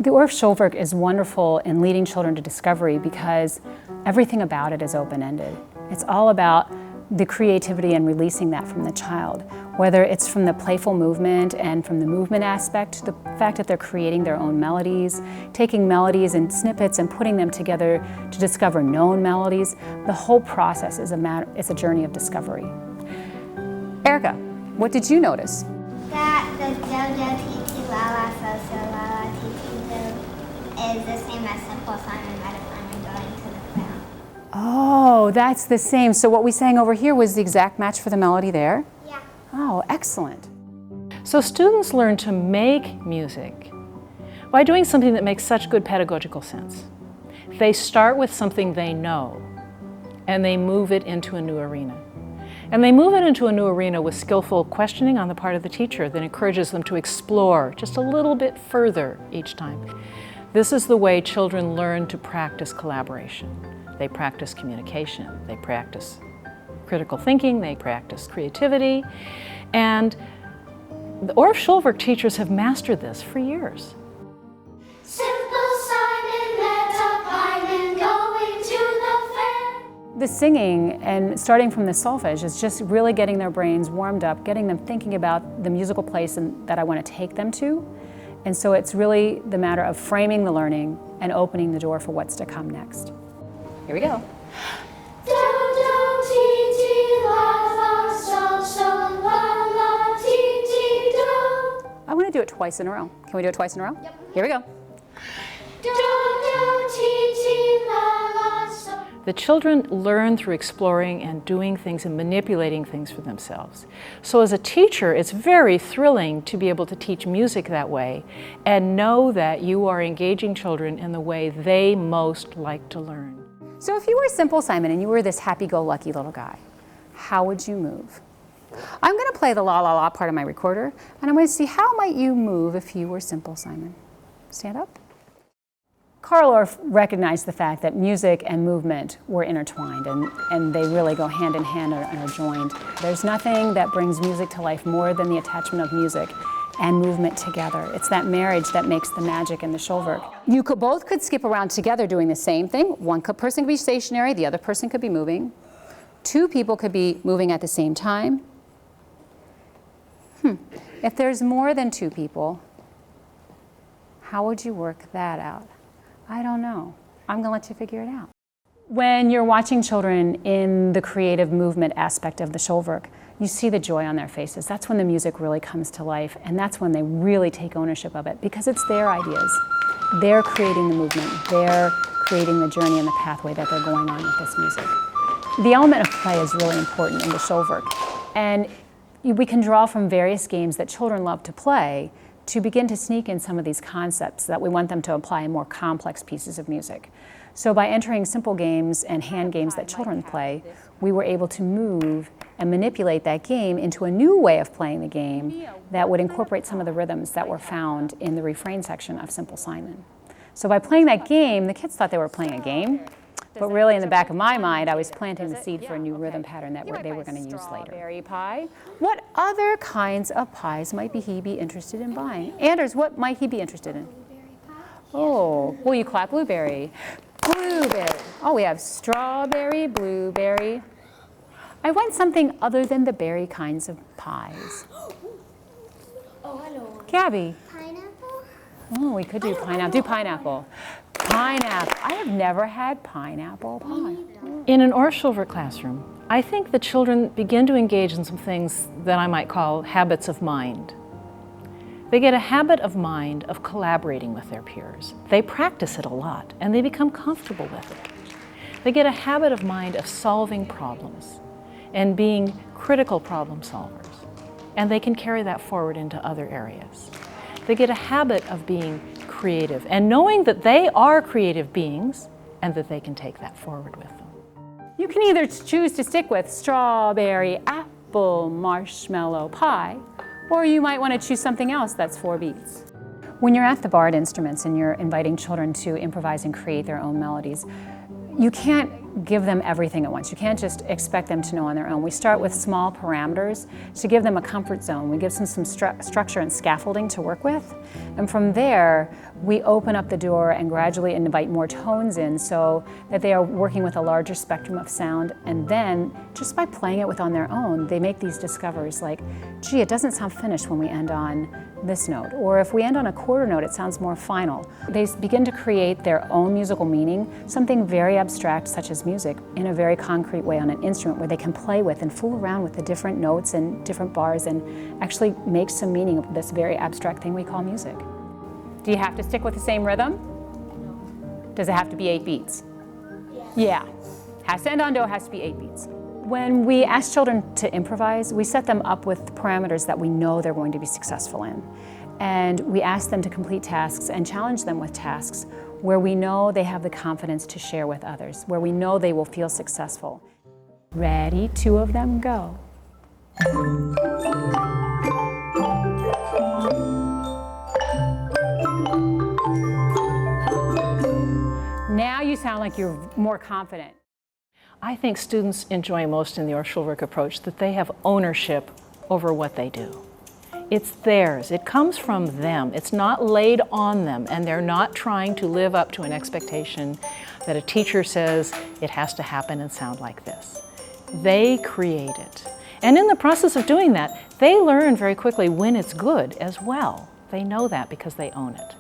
The Orff Schulwerk is wonderful in leading children to discovery because everything about it is open-ended. It's all about the creativity and releasing that from the child, whether it's from the playful movement and from the movement aspect, the fact that they're creating their own melodies, taking melodies and snippets and putting them together to discover known melodies. The whole process is a journey of discovery. Erica, what did you notice? That the JoJo TT Lala So So Lala TT Do is the same as Simple Simon Metaphor going to the clown. Oh, that's the same. So what we sang over here was the exact match for the melody there? Yeah. Oh, excellent. So students learn to make music by doing something that makes such good pedagogical sense. They start with something they know, and they move it into a new arena. And they move it into a new arena with skillful questioning on the part of the teacher that encourages them to explore just a little bit further each time. This is the way children learn to practice collaboration. They practice communication, they practice critical thinking, they practice creativity, and the Orff Schulwerk teachers have mastered this for years. The singing and starting from the solfege is just really getting their brains warmed up, getting them thinking about the musical place that I want to take them to. And so it's really the matter of framing the learning and opening the door for what's to come next. Here we go. I want to do it twice in a row. Can we do it twice in a row? Yep. Here we go. The children learn through exploring and doing things and manipulating things for themselves. So as a teacher, it's very thrilling to be able to teach music that way and know that you are engaging children in the way they most like to learn. So if you were Simple Simon and you were this happy-go-lucky little guy, how would you move? I'm going to play the la la la part of my recorder, and I'm going to see how might you move if you were Simple Simon. Stand up. Carl Orff recognized the fact that music and movement were intertwined, and they really go hand in hand and are joined. There's nothing that brings music to life more than the attachment of music and movement together. It's that marriage that makes the magic in the Schulwerk. You both could skip around together doing the same thing. One person could be stationary, the other person could be moving. Two people could be moving at the same time. If there's more than two people, how would you work that out? I don't know. I'm going to let you figure it out. When you're watching children in the creative movement aspect of the Schulwerk, you see the joy on their faces. That's when the music really comes to life, and that's when they really take ownership of it, because it's their ideas. They're creating the movement. They're creating the journey and the pathway that they're going on with this music. The element of play is really important in the Schulwerk, and we can draw from various games that children love to play to begin to sneak in some of these concepts that we want them to apply in more complex pieces of music. So by entering simple games and hand games that children play, we were able to move and manipulate that game into a new way of playing the game that would incorporate some of the rhythms that were found in the refrain section of Simple Simon. So by playing that game, the kids thought they were playing a game, but really in the back of my mind, I was planting the seed for a new rhythm pattern that they were going to use later. Strawberry pie. What other kinds of pies might he be interested in buying? Anders, what might he be interested in? Oh, will you clap blueberry? Blueberry. Oh, we have strawberry, blueberry. I want something other than the berry kinds of pies. Oh, I know. Gabby. Pineapple? Oh, we could do pineapple. Do pineapple. Pineapple. I have never had pineapple pie. In an Orff Schulwerk classroom, I think the children begin to engage in some things that I might call habits of mind. They get a habit of mind of collaborating with their peers. They practice it a lot, and they become comfortable with it. They get a habit of mind of solving problems and being critical problem solvers, and they can carry that forward into other areas. They get a habit of being creative and knowing that they are creative beings and that they can take that forward with them. You can either choose to stick with strawberry, apple, marshmallow pie, or you might want to choose something else that's 4 beats. When you're at the Bard Instruments and you're inviting children to improvise and create their own melodies, you can't give them everything at once. You can't just expect them to know on their own. We start with small parameters to give them a comfort zone. We give them some structure and scaffolding to work with. And from there, we open up the door and gradually invite more tones in so that they are working with a larger spectrum of sound. And then, just by playing it with on their own, they make these discoveries like, gee, it doesn't sound finished when we end on this note. Or if we end on a quarter note, it sounds more final. They begin to create their own musical meaning, something very abstract such as music, in a very concrete way on an instrument where they can play with and fool around with the different notes and different bars and actually make some meaning of this very abstract thing we call music. Do you have to stick with the same rhythm? No. Does it have to be 8 beats? Yes. Yeah. Has to end on do, has to be 8 beats. When we ask children to improvise, we set them up with parameters that we know they're going to be successful in. And we ask them to complete tasks and challenge them with tasks where we know they have the confidence to share with others, where we know they will feel successful. Ready, 2 of them, go. Now you sound like you're more confident. I think students enjoy most in the Orff Schulwerk approach that they have ownership over what they do. It's theirs. It comes from them. It's not laid on them, and they're not trying to live up to an expectation that a teacher says it has to happen and sound like this. They create it. And in the process of doing that, they learn very quickly when it's good as well. They know that because they own it.